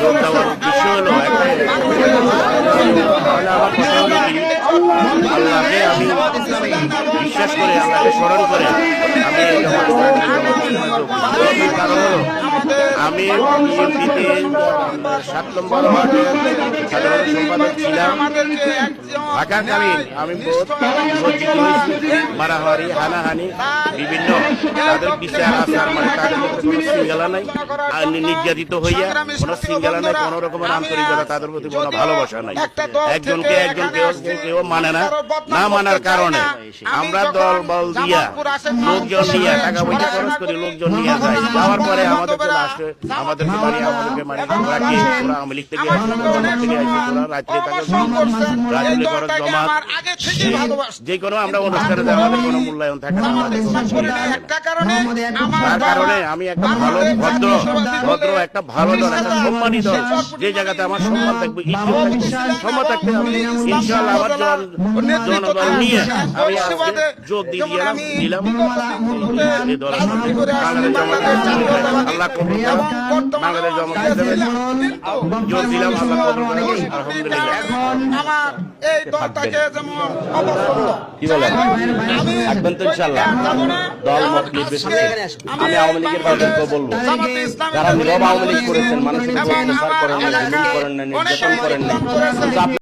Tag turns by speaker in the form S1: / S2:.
S1: যোগ দেওয়ার উদ্দেশ্য হলো আল্লাহকে আমি বিশ্বাস করে, আল্লাহকে স্মরণ করে আমি এই কারণ হলো আমি বিএনপিতে 7 নম্বর ওয়ার্ডের সাধারণ সম্পাদক ছিলাম। থাকাকালীন আমি লজ্জিত হয়েছি, মারামারি হানাহানি বিভিন্ন তাদের বিচার আচার, মানে তাদের মধ্যে কোনো শৃঙ্খলা নাই, নির্যাতিত হইয়া কোনো শৃঙ্খলা নাই, কোনো রকমের আন্তরিকতা তাদের প্রতি কোনো ভালোবাসা নাই। একজনকে কেউ মানে না, না মানার কারণে আমরা দল বল দিয়া লোকজন নিয়ে টাকা পয়সা খরচ করি, লোকজন নিয়ে যাই, যাওয়ার পরে আমাদেরকে লাস্টে আমাদেরকে মারি, আমাদেরকে মারি ওরা কি ওরা আওয়ামী লীগ থেকে আসে, থেকে আসে, ওরা রাত্রে রাজনীতি খরচ জমা, যে কোনো আমরা অনুষ্ঠানে আমাদের কোনো মূল্যায়ন থাকে না, আমাদের তার কারণে আমি একটা ভালো ভদ্র একটা ভালো দল, একটা সম্মানী দল, যে জায়গাতে আমার সম্মান থাকবে, সম্মান থাকবে, আমি ইনশাআল্লাহ আমার জনদল নিয়ে আমি যোগ দিয়ে দিলাম এই দলের মধ্যে। বাংলাদেশ আল্লাহ কবুল করুন, বাংলাদেশ জমা দেবেন, যোগ দিলাম, আল্লাহ কবুল করুন, আলহামদুলিল্লাহ। কি বলেন থাকবেন তো ইনশাআল্লাহ? দল মত নির্বিশেষে আমি আওয়ামী লীগের ভাইদেরকে বলবো, যারা নীরব আওয়ামী লীগ করেছেন, মানুষের উপর অত্যাচার করেন না, জুলুম করেন না, নির্যাতন করেন না,